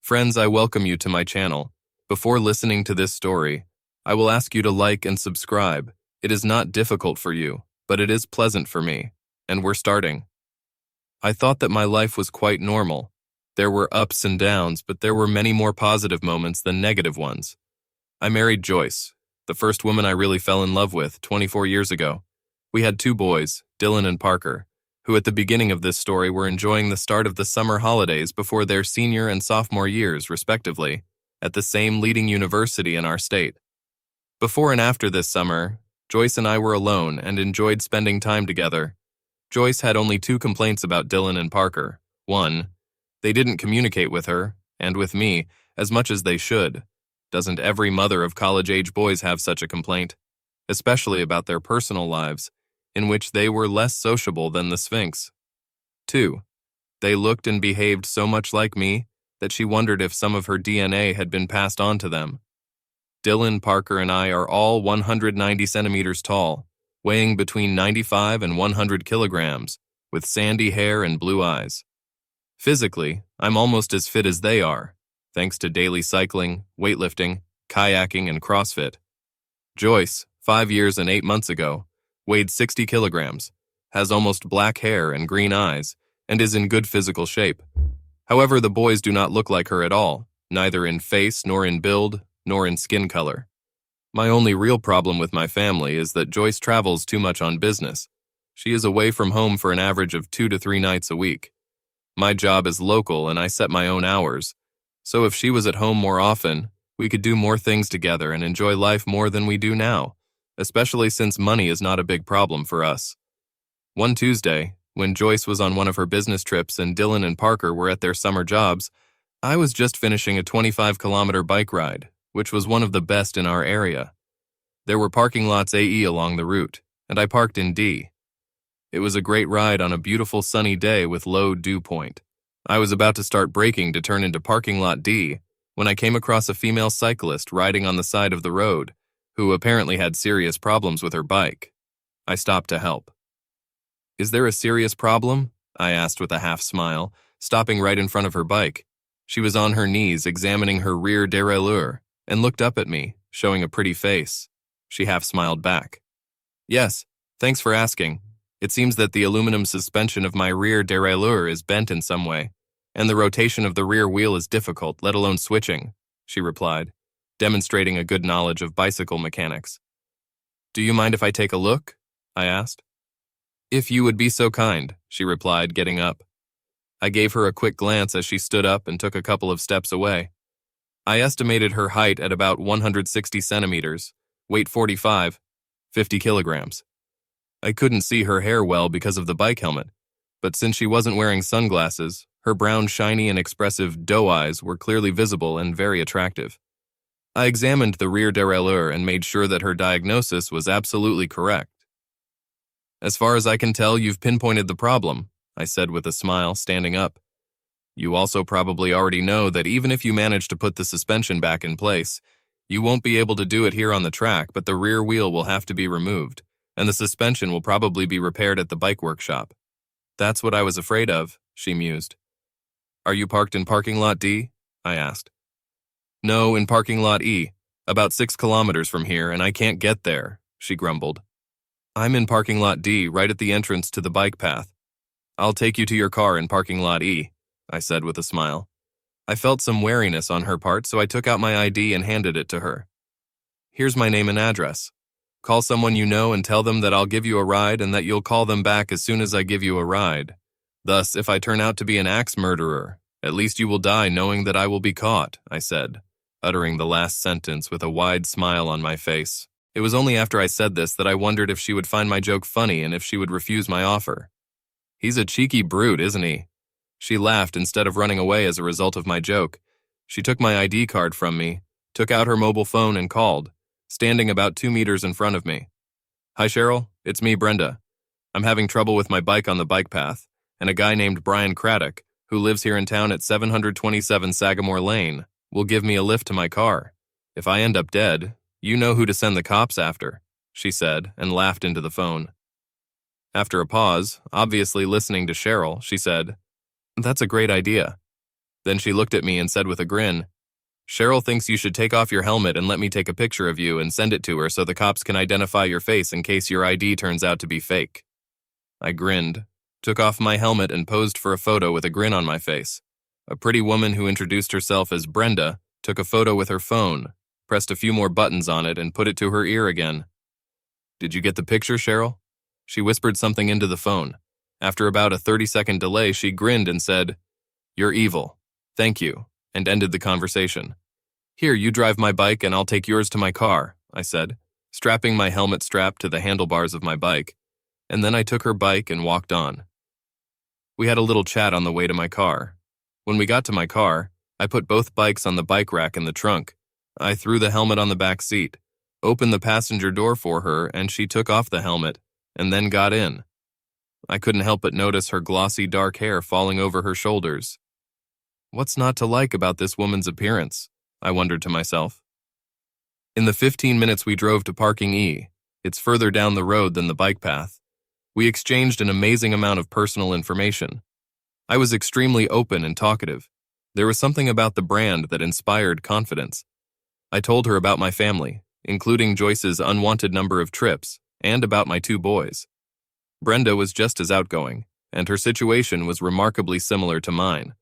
Friends, I welcome you to my channel. Before listening to this story, I will ask you to like and subscribe. It is not difficult for you, but it is pleasant for me. And we're starting. I thought that my life was quite normal. There were ups and downs, but there were many more positive moments than negative ones. I married Joyce, the first woman I really fell in love with 24 years ago. We had 2 boys, Dylan and Parker, who at the beginning of this story were enjoying the start of the summer holidays before their senior and sophomore years, respectively, at the same leading university in our state. Before and after this summer, Joyce and I were alone and enjoyed spending time together. Joyce had only 2 complaints about Dylan and Parker. 1, they didn't communicate with her, and with me, as much as they should. Doesn't every mother of college-age boys have such a complaint? Especially about their personal lives, in which they were less sociable than the Sphinx. 2, they looked and behaved so much like me that she wondered if some of her DNA had been passed on to them. Dylan, Parker, and I are all 190 centimeters tall, weighing between 95 and 100 kilograms, with sandy hair and blue eyes. Physically, I'm almost as fit as they are, thanks to daily cycling, weightlifting, kayaking, and CrossFit. Joyce, 5 years and 8 months ago, weighed 60 kilograms, has almost black hair and green eyes, and is in good physical shape. However, the boys do not look like her at all, neither in face nor in build, nor in skin color. My only real problem with my family is that Joyce travels too much on business. She is away from home for an average of 2 to 3 nights a week. My job is local and I set my own hours, so if she was at home more often, we could do more things together and enjoy life more than we do now, especially since money is not a big problem for us. One Tuesday, when Joyce was on one of her business trips and Dylan and Parker were at their summer jobs, I was just finishing a 25-kilometer bike ride, which was one of the best in our area. There were parking lots AE along the route, and I parked in D. It was a great ride on a beautiful sunny day with low dew point. I was about to start braking to turn into parking lot D when I came across a female cyclist riding on the side of the road, who apparently had serious problems with her bike. I stopped to help. "Is there a serious problem?" I asked with a half smile, stopping right in front of her bike. She was on her knees examining her rear derailleur and looked up at me, showing a pretty face. She half smiled back. "Yes, thanks for asking. It seems that the aluminum suspension of my rear derailleur is bent in some way, and the rotation of the rear wheel is difficult, let alone switching," she replied, demonstrating a good knowledge of bicycle mechanics. "Do you mind if I take a look?" I asked. "If you would be so kind," she replied, getting up. I gave her a quick glance as she stood up and took a couple of steps away. I estimated her height at about 160 centimeters, weight 50 kilograms. I couldn't see her hair well because of the bike helmet, but since she wasn't wearing sunglasses, her brown, shiny, and expressive doe eyes were clearly visible and very attractive. I examined the rear derailleur and made sure that her diagnosis was absolutely correct. "As far as I can tell, you've pinpointed the problem," I said with a smile, standing up. "You also probably already know that even if you manage to put the suspension back in place, you won't be able to do it here on the track, but the rear wheel will have to be removed, and the suspension will probably be repaired at the bike workshop." "That's what I was afraid of," she mused. "Are you parked in parking lot D?" I asked. "No, in parking lot E, about 6 kilometers from here, and I can't get there," she grumbled. "I'm in parking lot D, right at the entrance to the bike path. I'll take you to your car in parking lot E," I said with a smile. I felt some wariness on her part, so I took out my ID and handed it to her. "Here's my name and address. Call someone you know and tell them that I'll give you a ride and that you'll call them back as soon as I give you a ride. Thus, if I turn out to be an axe murderer, at least you will die knowing that I will be caught," I said, uttering the last sentence with a wide smile on my face. It was only after I said this that I wondered if she would find my joke funny and if she would refuse my offer. "He's a cheeky brute, isn't he?" She laughed instead of running away as a result of my joke. She took my ID card from me, took out her mobile phone and called, standing about 2 meters in front of me. "Hi, Cheryl. It's me, Brenda. I'm having trouble with my bike on the bike path, and a guy named Brian Craddock, who lives here in town at 727 Sagamore Lane, will give me a lift to my car. If I end up dead, you know who to send the cops after," she said, and laughed into the phone. After a pause, obviously listening to Cheryl, she said, "That's a great idea." Then she looked at me and said with a grin, "Cheryl thinks you should take off your helmet and let me take a picture of you and send it to her so the cops can identify your face in case your ID turns out to be fake." I grinned, took off my helmet and posed for a photo with a grin on my face. A pretty woman who introduced herself as Brenda took a photo with her phone, pressed a few more buttons on it, and put it to her ear again. "Did you get the picture, Cheryl?" She whispered something into the phone. After about a 30-second delay, she grinned and said, "You're evil. Thank you," and ended the conversation. "Here, you drive my bike and I'll take yours to my car," I said, strapping my helmet strap to the handlebars of my bike, and then I took her bike and walked on. We had a little chat on the way to my car. When we got to my car, I put both bikes on the bike rack in the trunk. I threw the helmet on the back seat, opened the passenger door for her, and she took off the helmet and then got in. I couldn't help but notice her glossy dark hair falling over her shoulders. What's not to like about this woman's appearance? I wondered to myself. In the 15 minutes we drove to Parking E, it's further down the road than the bike path, we exchanged an amazing amount of personal information. I was extremely open and talkative. There was something about the brand that inspired confidence. I told her about my family, including Joyce's unwanted number of trips, and about my 2 boys. Brenda was just as outgoing, and her situation was remarkably similar to mine.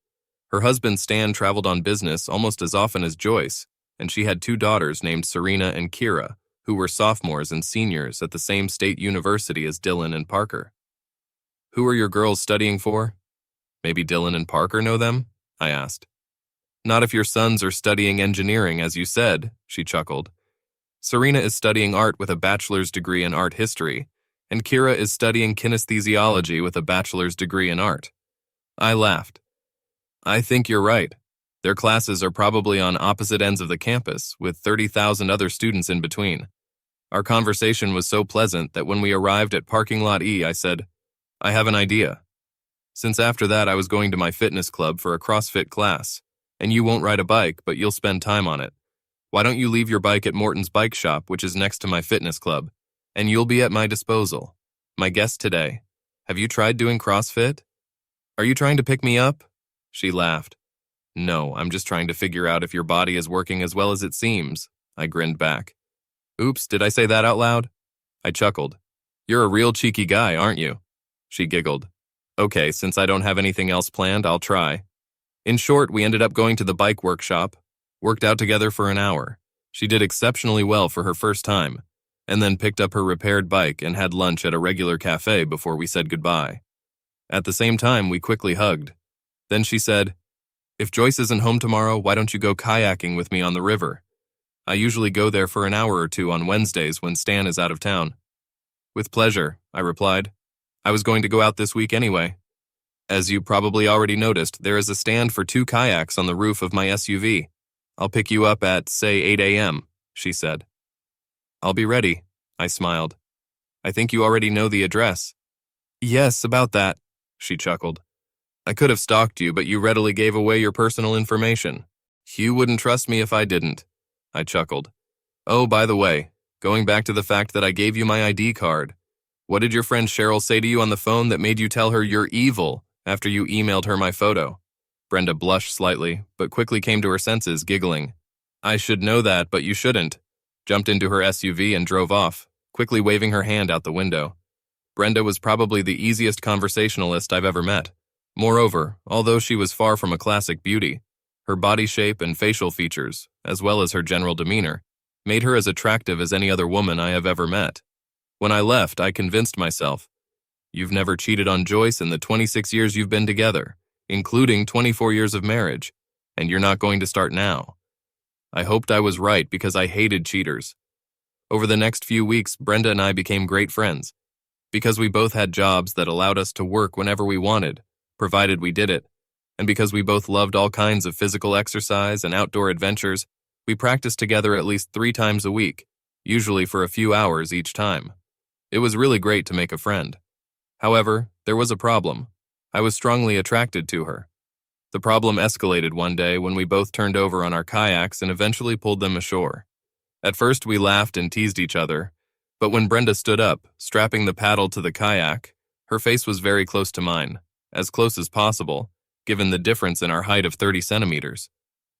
Her husband Stan traveled on business almost as often as Joyce, and she had 2 daughters named Serena and Kira, who were sophomores and seniors at the same state university as Dylan and Parker. "Who are your girls studying for?" "Maybe Dylan and Parker know them?" I asked. "Not if your sons are studying engineering, as you said," she chuckled. "Serena is studying art with a bachelor's degree in art history, and Kira is studying kinesthesiology with a bachelor's degree in art." I laughed. "I think you're right. Their classes are probably on opposite ends of the campus, with 30,000 other students in between." Our conversation was so pleasant that when we arrived at Parking Lot E, I said, "I have an idea. Since after that I was going to my fitness club for a CrossFit class, and you won't ride a bike, but you'll spend time on it. Why don't you leave your bike at Morton's bike shop, which is next to my fitness club, and you'll be at my disposal. My guest today. Have you tried doing CrossFit? Are you trying to pick me up?" She laughed. "No, I'm just trying to figure out if your body is working as well as it seems," I grinned back. "Oops, did I say that out loud?" I chuckled. "You're a real cheeky guy, aren't you?" She giggled. "Okay, since I don't have anything else planned, I'll try." In short, we ended up going to the bike workshop, worked out together for an hour. She did exceptionally well for her first time, and then picked up her repaired bike and had lunch at a regular cafe before we said goodbye. At the same time, we quickly hugged. Then she said, "If Joyce isn't home tomorrow, why don't you go kayaking with me on the river? I usually go there for an hour or 2 on Wednesdays when Stan is out of town." "With pleasure," I replied. "I was going to go out this week anyway. As you probably already noticed, there is a stand for 2 kayaks on the roof of my SUV. I'll pick you up at, say, 8 a.m., she said. "I'll be ready," I smiled. "I think you already know the address." "Yes, about that," she chuckled. "I could have stalked you, but you readily gave away your personal information. You wouldn't trust me if I didn't," I chuckled. "Oh, by the way, going back to the fact that I gave you my ID card, what did your friend Cheryl say to you on the phone that made you tell her you're evil after you emailed her my photo?" Brenda blushed slightly, but quickly came to her senses, giggling. "I should know that, but you shouldn't," jumped into her SUV and drove off, quickly waving her hand out the window. Brenda was probably the easiest conversationalist I've ever met. Moreover, although she was far from a classic beauty, her body shape and facial features, as well as her general demeanor, made her as attractive as any other woman I have ever met. When I left, I convinced myself, "You've never cheated on Joyce in the 26 years you've been together, including 24 years of marriage, and you're not going to start now." I hoped I was right because I hated cheaters. Over the next few weeks, Brenda and I became great friends. Because we both had jobs that allowed us to work whenever we wanted, provided we did it, and because we both loved all kinds of physical exercise and outdoor adventures, we practiced together at least 3 times a week, usually for a few hours each time. It was really great to make a friend. However, there was a problem. I was strongly attracted to her. The problem escalated one day when we both turned over on our kayaks and eventually pulled them ashore. At first we laughed and teased each other, but when Brenda stood up, strapping the paddle to the kayak, her face was very close to mine, as close as possible, given the difference in our height of 30 centimeters.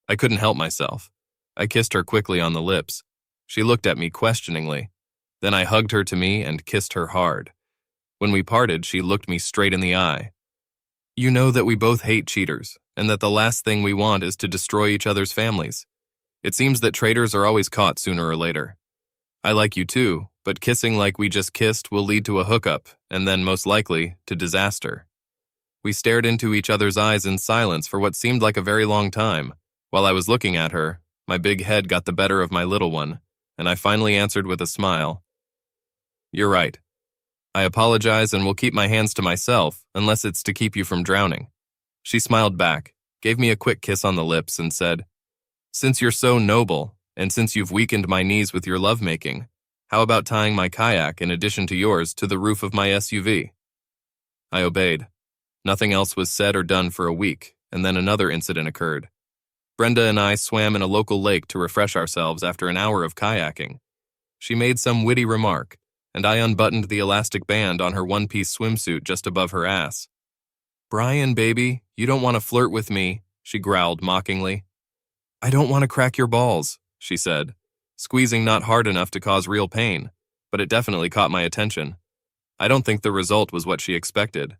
I couldn't help myself. I kissed her quickly on the lips. She looked at me questioningly. Then I hugged her to me and kissed her hard. When we parted, she looked me straight in the eye. You know that we both hate cheaters, and that the last thing we want is to destroy each other's families. It seems that traitors are always caught sooner or later. I like you too, but kissing like we just kissed will lead to a hookup, and then most likely, to disaster. We stared into each other's eyes in silence for what seemed like a very long time. While I was looking at her, my big head got the better of my little one, and I finally answered with a smile. You're right. I apologize and will keep my hands to myself, unless it's to keep you from drowning. She smiled back, gave me a quick kiss on the lips, and said, Since you're so noble, and since you've weakened my knees with your lovemaking, how about tying my kayak, in addition to yours, to the roof of my SUV? I obeyed. Nothing else was said or done for a week, and then another incident occurred. Brenda and I swam in a local lake to refresh ourselves after an hour of kayaking. She made some witty remark, and I unbuttoned the elastic band on her one-piece swimsuit just above her ass. Brian, baby, you don't want to flirt with me, she growled mockingly. I don't want to crack your balls, she said, squeezing not hard enough to cause real pain, but it definitely caught my attention. I don't think the result was what she expected.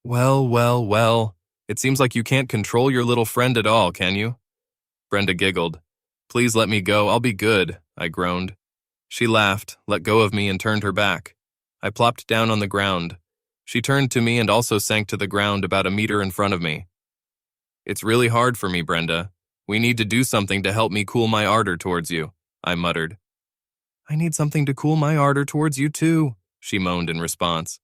Well, it seems like you can't control your little friend at all, can you? Brenda giggled. Please let me go, I'll be good, I groaned. She laughed, let go of me, and turned her back. I plopped down on the ground. She turned to me and also sank to the ground about a meter in front of me. It's really hard for me, Brenda. We need to do something to help me cool my ardor towards you, I muttered. I need something to cool my ardor towards you too, she moaned in response.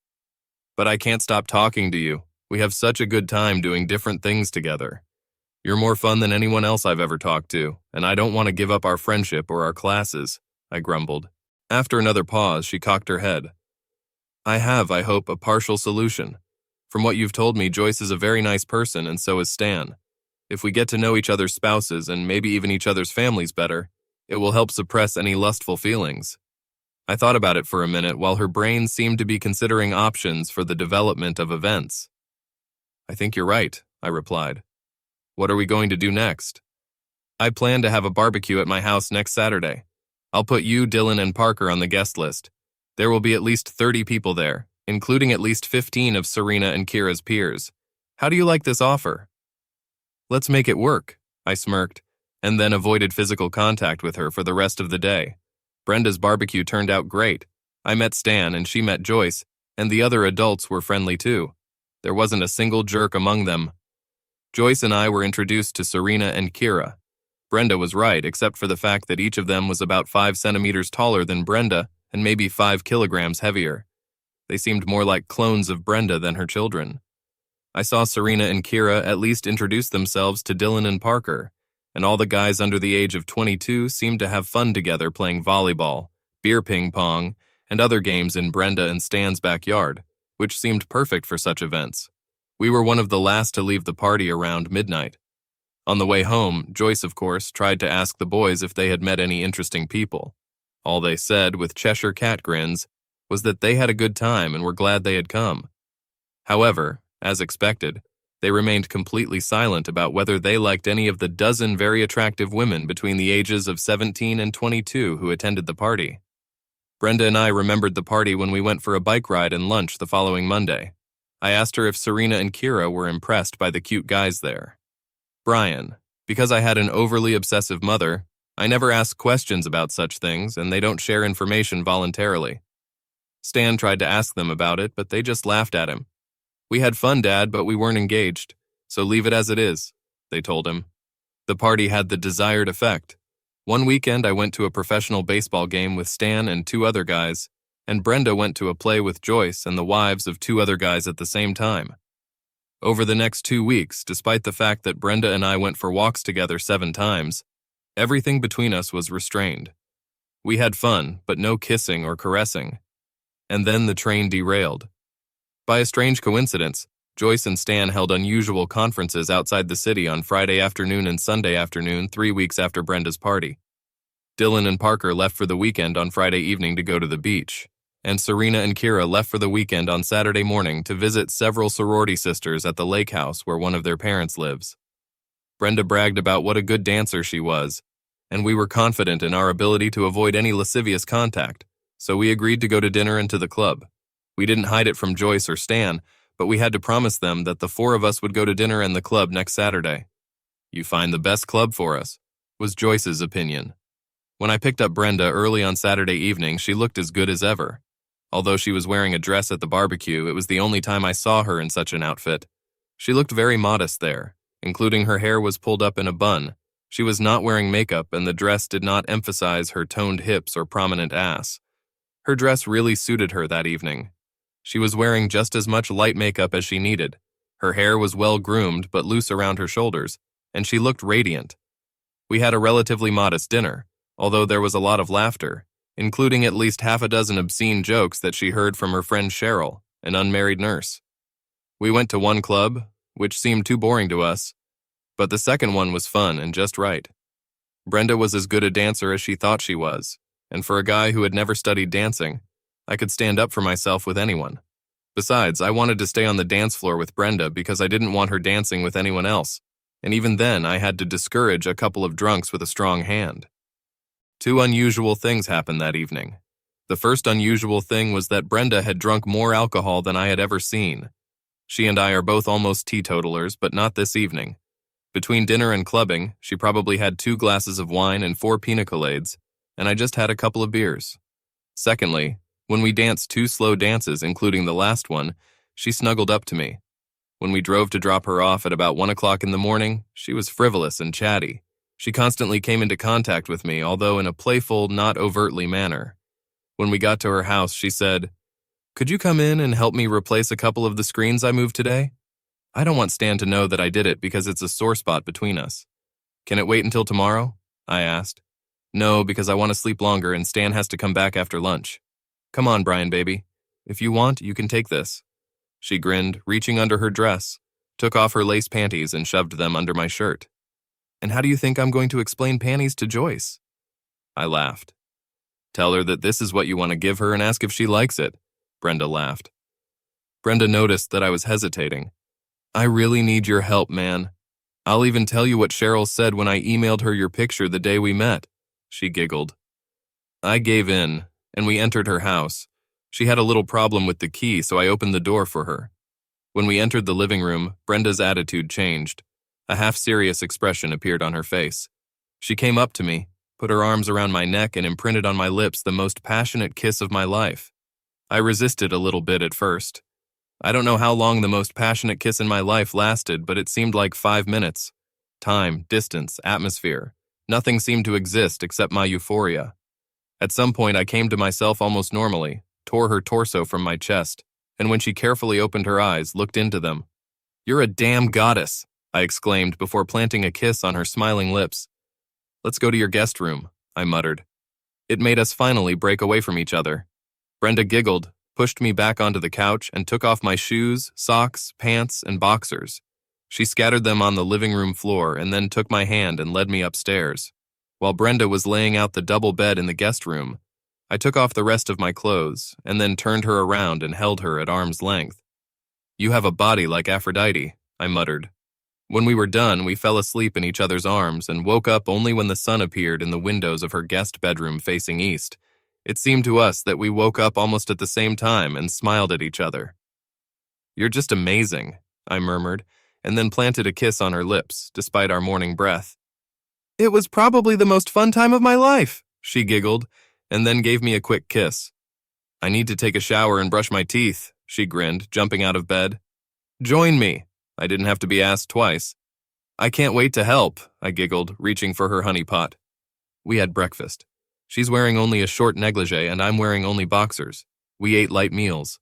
But I can't stop talking to you. We have such a good time doing different things together. You're more fun than anyone else I've ever talked to, and I don't want to give up our friendship or our classes, I grumbled. After another pause, she cocked her head. I have, I hope, a partial solution. From what you've told me, Joyce is a very nice person, and so is Stan. If we get to know each other's spouses and maybe even each other's families better, it will help suppress any lustful feelings. I thought about it for a minute while her brain seemed to be considering options for the development of events. I think you're right, I replied. What are we going to do next? I plan to have a barbecue at my house next Saturday. I'll put you, Dylan, and Parker on the guest list. There will be at least 30 people there, including at least 15 of Serena and Kira's peers. How do you like this offer? Let's make it work, I smirked, and then avoided physical contact with her for the rest of the day. Brenda's barbecue turned out great. I met Stan and she met Joyce, and the other adults were friendly too. There wasn't a single jerk among them. Joyce and I were introduced to Serena and Kira. Brenda was right, except for the fact that each of them was about 5 centimeters taller than Brenda and maybe 5 kilograms heavier. They seemed more like clones of Brenda than her children. I saw Serena and Kira at least introduce themselves to Dylan and Parker, and all the guys under the age of 22 seemed to have fun together playing volleyball, beer ping pong, and other games in Brenda and Stan's backyard, which seemed perfect for such events. We were one of the last to leave the party around midnight. On the way home, Joyce, of course, tried to ask the boys if they had met any interesting people. All they said, with Cheshire cat grins, was that they had a good time and were glad they had come. However, as expected, they remained completely silent about whether they liked any of the dozen very attractive women between the ages of 17 and 22 who attended the party. Brenda and I remembered the party when we went for a bike ride and lunch the following Monday. I asked her if Serena and Kira were impressed by the cute guys there. Brian, because I had an overly obsessive mother, I never ask questions about such things, and they don't share information voluntarily. Stan tried to ask them about it, but they just laughed at him. We had fun, Dad, but we weren't engaged, so leave it as it is, they told him. The party had the desired effect. One weekend I went to a professional baseball game with Stan and 2 other guys, and Brenda went to a play with Joyce and the wives of 2 other guys at the same time. Over the next 2 weeks, despite the fact that Brenda and I went for walks together 7 times, everything between us was restrained. We had fun, but no kissing or caressing. And then the train derailed. By a strange coincidence, Joyce and Stan held unusual conferences outside the city on Friday afternoon and Sunday afternoon 3 weeks after Brenda's party. Dylan and Parker left for the weekend on Friday evening to go to the beach. and Serena and Kira left for the weekend on Saturday morning to visit several sorority sisters at the lake house where one of their parents lives. Brenda bragged about what a good dancer she was, and we were confident in our ability to avoid any lascivious contact, so we agreed to go to dinner and to the club. We didn't hide it from Joyce or Stan, but we had to promise them that the four of us would go to dinner and the club next Saturday. "You find the best club for us," was Joyce's opinion. When I picked up Brenda early on Saturday evening, she looked as good as ever. Although she was wearing a dress at the barbecue, it was the only time I saw her in such an outfit. She looked very modest there, including her hair was pulled up in a bun. She was not wearing makeup, and the dress did not emphasize her toned hips or prominent ass. Her dress really suited her that evening. She was wearing just as much light makeup as she needed. Her hair was well groomed but loose around her shoulders, and she looked radiant. We had a relatively modest dinner, although there was a lot of laughter, including at least half a dozen obscene jokes that she heard from her friend Cheryl, an unmarried nurse. We went to one club, which seemed too boring to us, but the second one was fun and just right. Brenda was as good a dancer as she thought she was, and for a guy who had never studied dancing, I could stand up for myself with anyone. Besides, I wanted to stay on the dance floor with Brenda because I didn't want her dancing with anyone else, and even then I had to discourage a couple of drunks with a strong hand. Two unusual things happened that evening. The first unusual thing was that Brenda had drunk more alcohol than I had ever seen. She and I are both almost teetotalers, but not this evening. Between dinner and clubbing, she probably had 2 glasses of wine and 4 pina colades, and I just had a couple of beers. Secondly, when we danced 2 slow dances, including the last one, she snuggled up to me. When we drove to drop her off at about 1 o'clock in the morning, she was frivolous and chatty. She constantly came into contact with me, although in a playful, not overtly manner. When we got to her house, she said, "Could you come in and help me replace a couple of the screens I moved today? I don't want Stan to know that I did it because it's a sore spot between us." "Can it wait until tomorrow?" I asked. "No, because I want to sleep longer and Stan has to come back after lunch." "Come on, Brian, baby. If you want, you can take this." She grinned, reaching under her dress, took off her lace panties and shoved them under my shirt. "And how do you think I'm going to explain panties to Joyce?" I laughed. "Tell her that this is what you want to give her and ask if she likes it," Brenda laughed. Brenda noticed that I was hesitating. "I really need your help, man. I'll even tell you what Cheryl said when I emailed her your picture the day we met," she giggled. I gave in, and we entered her house. She had a little problem with the key, so I opened the door for her. When we entered the living room, Brenda's attitude changed. A half-serious expression appeared on her face. She came up to me, put her arms around my neck, and imprinted on my lips the most passionate kiss of my life. I resisted a little bit at first. I don't know how long the most passionate kiss in my life lasted, but it seemed like 5 minutes. Time, distance, atmosphere. Nothing seemed to exist except my euphoria. At some point, I came to myself almost normally, tore her torso from my chest, and when she carefully opened her eyes, looked into them. "You're a damn goddess," I exclaimed before planting a kiss on her smiling lips. "Let's go to your guest room," I muttered. It made us finally break away from each other. Brenda giggled, pushed me back onto the couch, and took off my shoes, socks, pants, and boxers. She scattered them on the living room floor and then took my hand and led me upstairs. While Brenda was laying out the double bed in the guest room, I took off the rest of my clothes and then turned her around and held her at arm's length. "You have a body like Aphrodite," I muttered. When we were done, we fell asleep in each other's arms and woke up only when the sun appeared in the windows of her guest bedroom facing east. It seemed to us that we woke up almost at the same time and smiled at each other. "You're just amazing," I murmured, and then planted a kiss on her lips, despite our morning breath. "It was probably the most fun time of my life," she giggled, and then gave me a quick kiss. "I need to take a shower and brush my teeth," she grinned, jumping out of bed. "Join me." I didn't have to be asked twice. "I can't wait to help," I giggled, reaching for her honey pot. We had breakfast. She's wearing only a short negligee and I'm wearing only boxers. We ate light meals.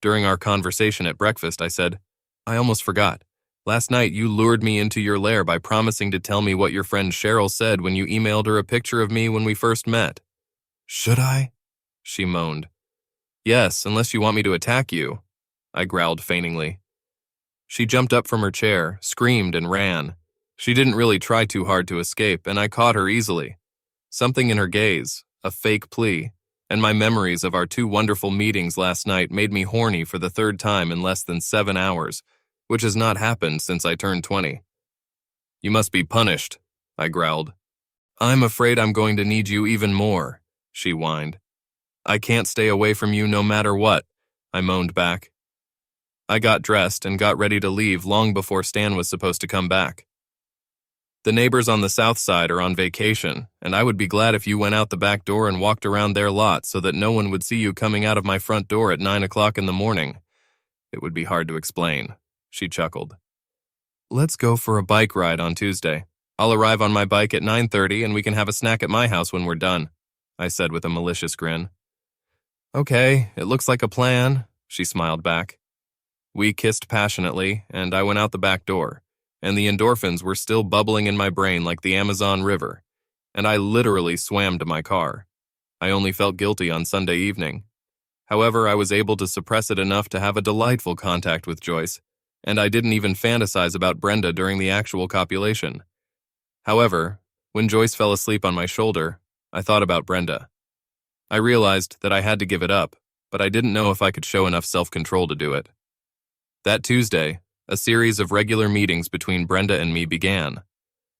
During our conversation at breakfast, I said, "I almost forgot. Last night you lured me into your lair by promising to tell me what your friend Cheryl said when you emailed her a picture of me when we first met." "Should I?" she moaned. "Yes, unless you want me to attack you," I growled faintly. She jumped up from her chair, screamed, and ran. She didn't really try too hard to escape, and I caught her easily. Something in her gaze, a fake plea, and my memories of our 2 wonderful meetings last night made me horny for the 3rd time in less than 7 hours, which has not happened since I turned 20. You must be punished, I growled. I'm afraid I'm going to need you even more, she whined. I can't stay away from you no matter what, I moaned back. I got dressed and got ready to leave long before Stan was supposed to come back. The neighbors on the south side are on vacation, and I would be glad if you went out the back door and walked around their lot so that no one would see you coming out of my front door at 9 o'clock in the morning. It would be hard to explain, she chuckled. Let's go for a bike ride on Tuesday. I'll arrive on my bike at 9:30 and we can have a snack at my house when we're done, I said with a malicious grin. Okay, it looks like a plan, she smiled back. We kissed passionately, and I went out the back door, and the endorphins were still bubbling in my brain like the Amazon River, and I literally swam to my car. I only felt guilty on Sunday evening. However, I was able to suppress it enough to have a delightful contact with Joyce, and I didn't even fantasize about Brenda during the actual copulation. However, when Joyce fell asleep on my shoulder, I thought about Brenda. I realized that I had to give it up, but I didn't know if I could show enough self-control to do it. That Tuesday, a series of regular meetings between Brenda and me began.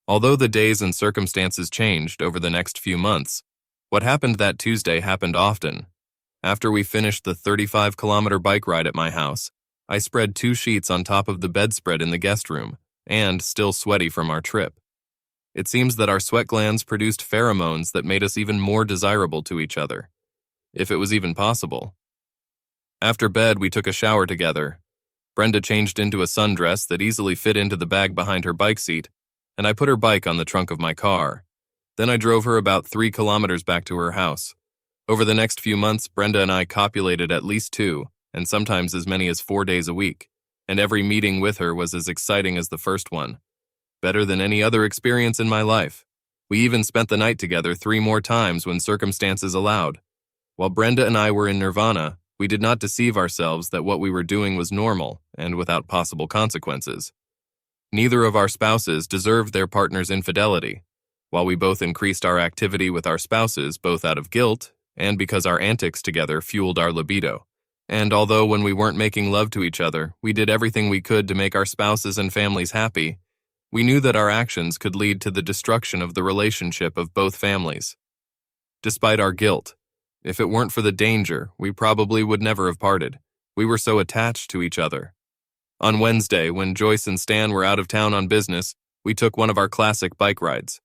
Although the days and circumstances changed over the next few months, what happened that Tuesday happened often. After we finished the 35-kilometer bike ride at my house, I spread 2 sheets on top of the bedspread in the guest room, and still sweaty from our trip. It seems that our sweat glands produced pheromones that made us even more desirable to each other, if it was even possible. After bed, we took a shower together. Brenda changed into a sundress that easily fit into the bag behind her bike seat, and I put her bike on the trunk of my car. Then I drove her about 3 kilometers back to her house. Over the next few months, Brenda and I copulated at least 2, and sometimes as many as 4 days a week, and every meeting with her was as exciting as the first one. Better than any other experience in my life. We even spent the night together 3 more times when circumstances allowed. While Brenda and I were in nirvana, we did not deceive ourselves that what we were doing was normal and without possible consequences. Neither of our spouses deserved their partner's infidelity. While we both increased our activity with our spouses both out of guilt and because our antics together fueled our libido. And although when we weren't making love to each other, we did everything we could to make our spouses and families happy, we knew that our actions could lead to the destruction of the relationship of both families. Despite our guilt, if it weren't for the danger, we probably would never have parted. We were so attached to each other. On Wednesday, when Joyce and Stan were out of town on business, we took one of our classic bike rides.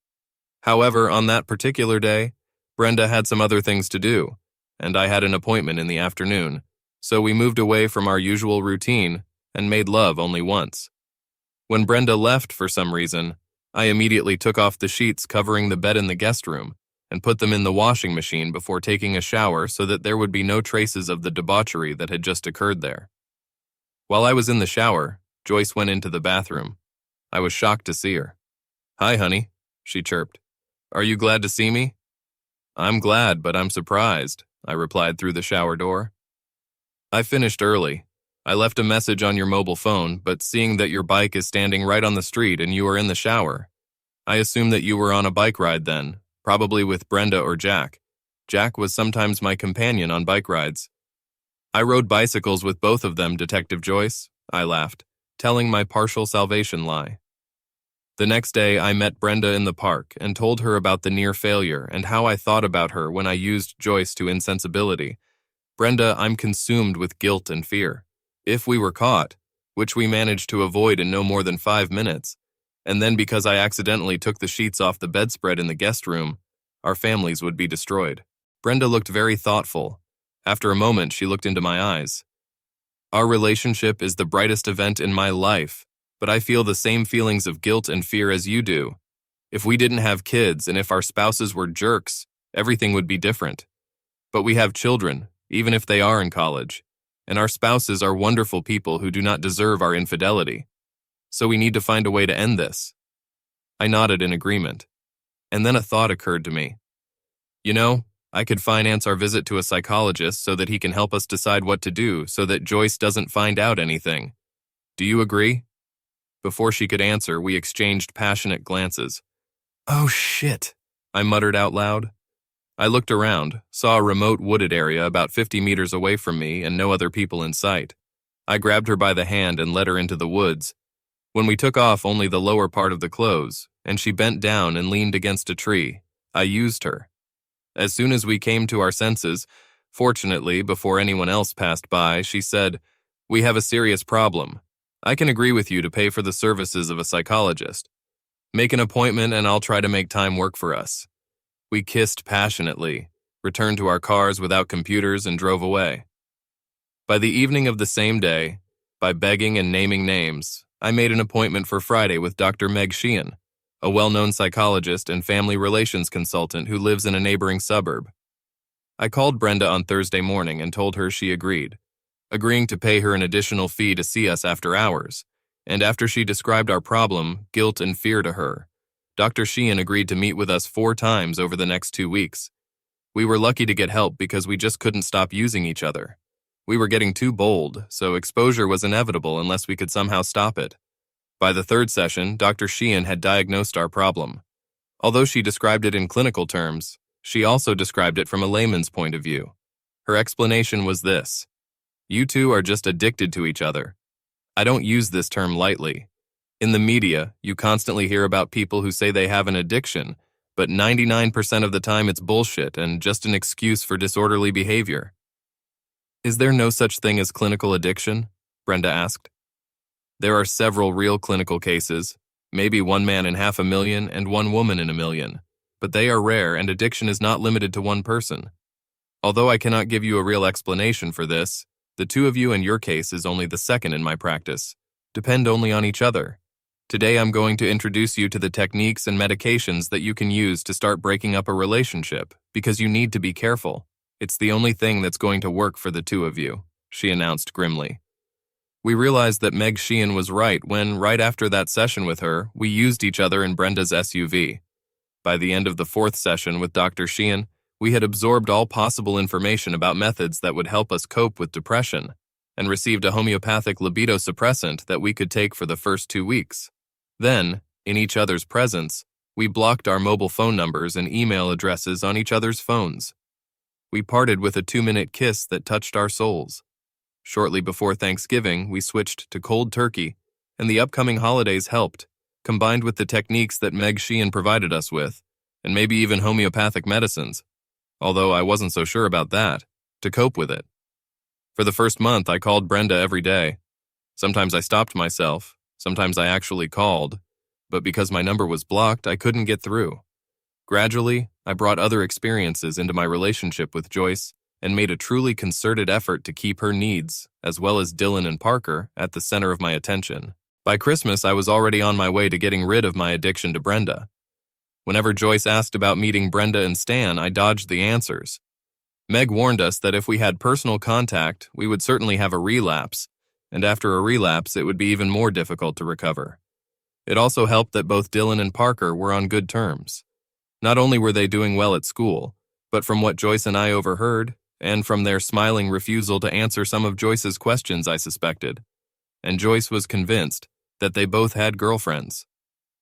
However, on that particular day, Brenda had some other things to do, and I had an appointment in the afternoon, so we moved away from our usual routine and made love only once. When Brenda left for some reason, I immediately took off the sheets covering the bed in the guest room and put them in the washing machine before taking a shower so that there would be no traces of the debauchery that had just occurred there. While I was in the shower, Joyce went into the bathroom. I was shocked to see her. "Hi, honey," she chirped. "Are you glad to see me?" "I'm glad, but I'm surprised," I replied through the shower door. "I finished early. I left a message on your mobile phone, but seeing that your bike is standing right on the street and you are in the shower, I assumed that you were on a bike ride then, probably with Brenda or Jack. Jack was sometimes my companion on bike rides." "I rode bicycles with both of them, Detective Joyce," I laughed, telling my partial salvation lie. The next day, I met Brenda in the park and told her about the near failure and how I thought about her when I used Joyce to insensibility. "Brenda, I'm consumed with guilt and fear. If we were caught, which we managed to avoid in no more than 5 minutes, and then because I accidentally took the sheets off the bedspread in the guest room, our families would be destroyed." Brenda looked very thoughtful. After a moment, she looked into my eyes. "Our relationship is the brightest event in my life, but I feel the same feelings of guilt and fear as you do. If we didn't have kids and if our spouses were jerks, everything would be different. But we have children, even if they are in college, and our spouses are wonderful people who do not deserve our infidelity. So we need to find a way to end this." I nodded in agreement. And then a thought occurred to me. "You know, I could finance our visit to a psychologist so that he can help us decide what to do so that Joyce doesn't find out anything. Do you agree?" Before she could answer, we exchanged passionate glances. "Oh shit," I muttered out loud. I looked around, saw a remote wooded area about 50 meters away from me and no other people in sight. I grabbed her by the hand and led her into the woods. When we took off only the lower part of the clothes, and she bent down and leaned against a tree, I used her. As soon as we came to our senses, fortunately before anyone else passed by, she said, "We have a serious problem. I can agree with you to pay for the services of a psychologist. Make an appointment and I'll try to make time work for us." We kissed passionately, returned to our cars without computers, and drove away. By the evening of the same day, by begging and naming names, I made an appointment for Friday with Dr. Meg Sheehan, a well-known psychologist and family relations consultant who lives in a neighboring suburb. I called Brenda on Thursday morning and told her she agreed, agreeing to pay her an additional fee to see us after hours, and after she described our problem, guilt and fear to her, Dr. Sheehan agreed to meet with us 4 times over the next 2 weeks. We were lucky to get help because we just couldn't stop using each other. We were getting too bold, so exposure was inevitable unless we could somehow stop it. By the 3rd session, Dr. Sheehan had diagnosed our problem. Although she described it in clinical terms, she also described it from a layman's point of view. Her explanation was this: "You two are just addicted to each other." I don't use this term lightly. In the media, you constantly hear about people who say they have an addiction, but 99% of the time it's bullshit and just an excuse for disorderly behavior. "Is there no such thing as clinical addiction?" Brenda asked. "There are several real clinical cases, maybe 1 man in 500,000 and 1 woman in 1,000,000, but they are rare and addiction is not limited to one person. Although I cannot give you a real explanation for this, the 2 of you in your case is only the 2nd in my practice. Depend only on each other. Today I'm going to introduce you to the techniques and medications that you can use to start breaking up a relationship, because you need to be careful. It's the only thing that's going to work for the 2 of you," she announced grimly. We realized that Meg Sheehan was right when, right after that session with her, we used each other in Brenda's SUV. By the end of the 4th session with Dr. Sheehan, we had absorbed all possible information about methods that would help us cope with depression, and received a homeopathic libido suppressant that we could take for the first 2 weeks. Then, in each other's presence, we blocked our mobile phone numbers and email addresses on each other's phones. We parted with a 2-minute kiss that touched our souls. Shortly before Thanksgiving, we switched to cold turkey, and the upcoming holidays helped, combined with the techniques that Meg Sheehan provided us with, and maybe even homeopathic medicines, although I wasn't so sure about that, to cope with it. For the first month, I called Brenda every day. Sometimes I stopped myself, sometimes I actually called, but because my number was blocked, I couldn't get through. Gradually, I brought other experiences into my relationship with Joyce and made a truly concerted effort to keep her needs, as well as Dylan and Parker, at the center of my attention. By Christmas, I was already on my way to getting rid of my addiction to Brenda. Whenever Joyce asked about meeting Brenda and Stan, I dodged the answers. Meg warned us that if we had personal contact, we would certainly have a relapse, and after a relapse, it would be even more difficult to recover. It also helped that both Dylan and Parker were on good terms. Not only were they doing well at school, but from what Joyce and I overheard, and from their smiling refusal to answer some of Joyce's questions, I suspected. And Joyce was convinced that they both had girlfriends.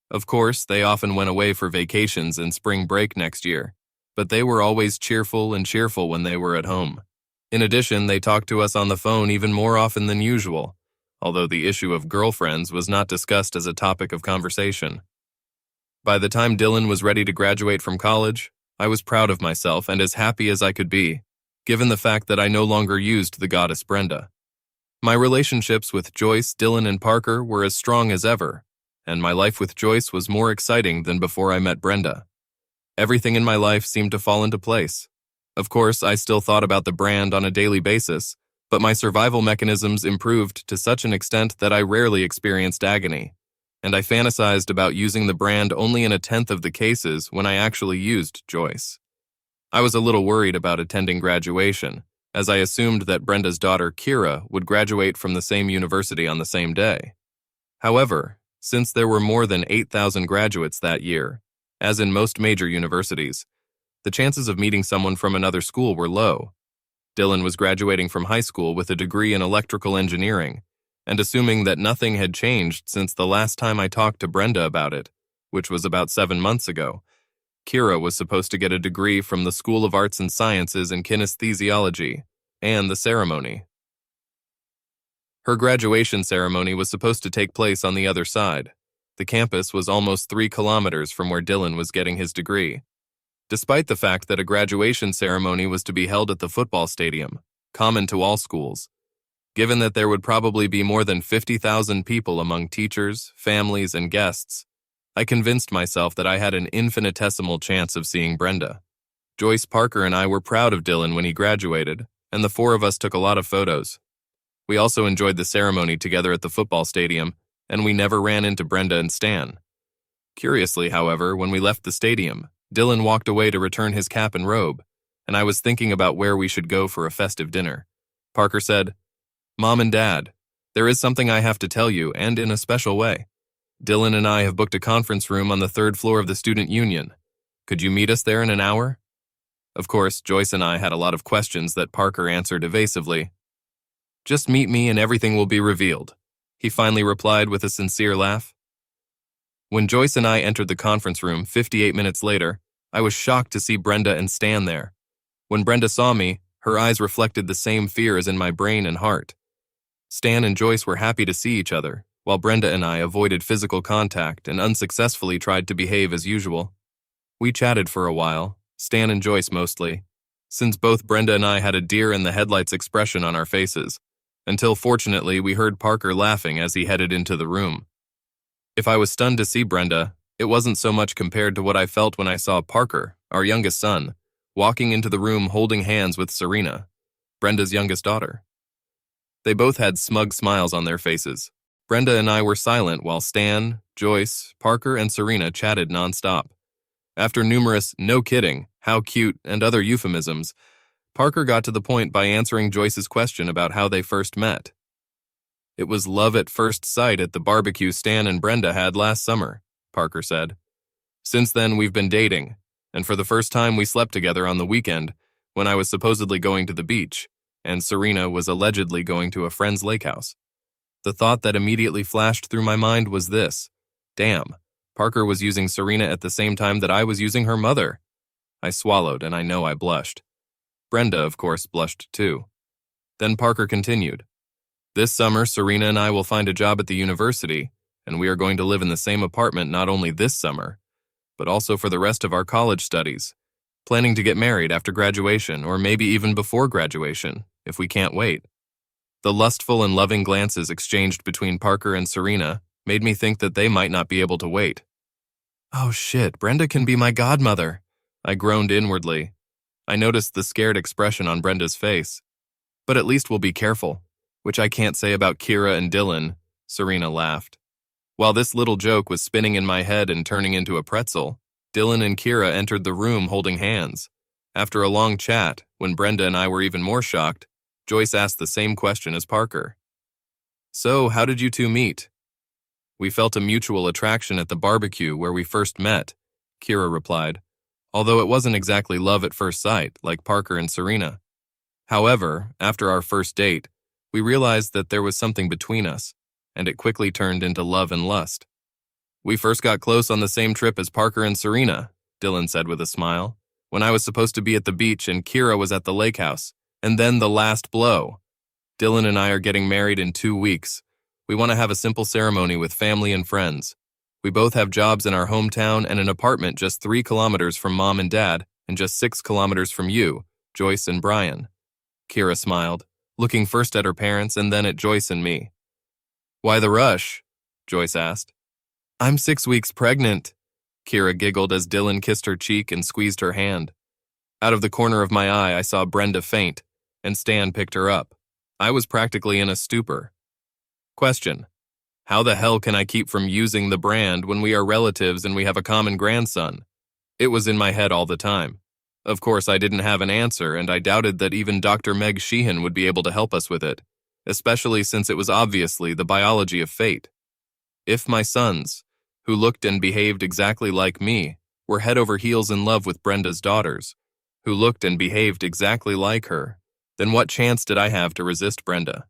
Of course, they often went away for vacations and spring break next year, but they were always cheerful when they were at home. In addition, they talked to us on the phone even more often than usual, although the issue of girlfriends was not discussed as a topic of conversation. By the time Dylan was ready to graduate from college, I was proud of myself and as happy as I could be, given the fact that I no longer used the goddess Brenda. My relationships with Joyce, Dylan, and Parker were as strong as ever, and my life with Joyce was more exciting than before I met Brenda. Everything in my life seemed to fall into place. Of course, I still thought about the brand on a daily basis, but my survival mechanisms improved to such an extent that I rarely experienced agony, and I fantasized about using the brand only in 1/10 of the cases when I actually used Joyce. I was a little worried about attending graduation, as I assumed that Brenda's daughter, Kira, would graduate from the same university on the same day. However, since there were more than 8,000 graduates that year, as in most major universities, the chances of meeting someone from another school were low. Dylan was graduating from high school with a degree in electrical engineering, and assuming that nothing had changed since the last time I talked to Brenda about it, which was about 7 months ago, Kira was supposed to get a degree from the School of Arts and Sciences in Kinesthesiology, and the ceremony. Her graduation ceremony was supposed to take place on the other side. The campus was almost 3 kilometers from where Dylan was getting his degree. Despite the fact that a graduation ceremony was to be held at the football stadium, common to all schools, given that there would probably be more than 50,000 people among teachers, families, and guests, I convinced myself that I had an infinitesimal chance of seeing Brenda. Joyce, Parker, and I were proud of Dylan when he graduated, and the 4 of us took a lot of photos. We also enjoyed the ceremony together at the football stadium, and we never ran into Brenda and Stan. Curiously, however, when we left the stadium, Dylan walked away to return his cap and robe, and I was thinking about where we should go for a festive dinner. Parker said, "Mom and Dad, there is something I have to tell you, and in a special way. Dylan and I have booked a conference room on the 3rd floor of the Student Union. Could you meet us there in an hour?" Of course, Joyce and I had a lot of questions that Parker answered evasively. "Just meet me and everything will be revealed," he finally replied with a sincere laugh. When Joyce and I entered the conference room 58 minutes later, I was shocked to see Brenda and Stan there. When Brenda saw me, her eyes reflected the same fear as in my brain and heart. Stan and Joyce were happy to see each other, while Brenda and I avoided physical contact and unsuccessfully tried to behave as usual. We chatted for a while, Stan and Joyce mostly, since both Brenda and I had a deer-in-the-headlights expression on our faces, until fortunately we heard Parker laughing as he headed into the room. If I was stunned to see Brenda, it wasn't so much compared to what I felt when I saw Parker, our youngest son, walking into the room holding hands with Serena, Brenda's youngest daughter. They both had smug smiles on their faces. Brenda and I were silent while Stan, Joyce, Parker, and Serena chatted nonstop. After numerous "no kidding," "how cute," and other euphemisms, Parker got to the point by answering Joyce's question about how they first met. "It was love at first sight at the barbecue Stan and Brenda had last summer," Parker said. "Since then, we've been dating, and for the first time we slept together on the weekend when I was supposedly going to the beach, and Serena was allegedly going to a friend's lake house. The thought that immediately flashed through my mind was this: damn, Parker was using Serena at the same time that I was using her mother." I swallowed, and I know I blushed. Brenda, of course, blushed too. Then Parker continued, "This summer, Serena and I will find a job at the university, and we are going to live in the same apartment not only this summer, but also for the rest of our college studies, planning to get married after graduation or maybe even before graduation, if we can't wait." The lustful and loving glances exchanged between Parker and Serena made me think that they might not be able to wait. "Oh shit, Brenda can be my godmother," I groaned inwardly. I noticed the scared expression on Brenda's face. "But at least we'll be careful, which I can't say about Kira and Dylan," Serena laughed. While this little joke was spinning in my head and turning into a pretzel, Dylan and Kira entered the room holding hands. After a long chat, when Brenda and I were even more shocked, Joyce asked the same question as Parker. "So, how did you two meet?" "We felt a mutual attraction at the barbecue where we first met," Kira replied, although it wasn't exactly love at first sight like Parker and Serena. However, after our first date, we realized that there was something between us, and it quickly turned into love and lust. "We first got close on the same trip as Parker and Serena," Dylan said with a smile, "when I was supposed to be at the beach and Kira was at the lake house, and then the last blow. Dylan and I are getting married in 2 weeks. We want to have a simple ceremony with family and friends. We both have jobs in our hometown and an apartment just 3 kilometers from Mom and Dad and just 6 kilometers from you, Joyce and Brian." Kira smiled, looking first at her parents and then at Joyce and me. "Why the rush?" Joyce asked. "I'm 6 weeks pregnant," Kira giggled as Dylan kissed her cheek and squeezed her hand. Out of the corner of my eye, I saw Brenda faint, and Stan picked her up. I was practically in a stupor. Question: how the hell can I keep from using the brand when we are relatives and we have a common grandson? It was in my head all the time. Of course, I didn't have an answer, and I doubted that even Dr. Meg Sheehan would be able to help us with it, especially since it was obviously the biology of fate. If my sons, who looked and behaved exactly like me, were head over heels in love with Brenda's daughters, who looked and behaved exactly like her, then what chance did I have to resist Brenda?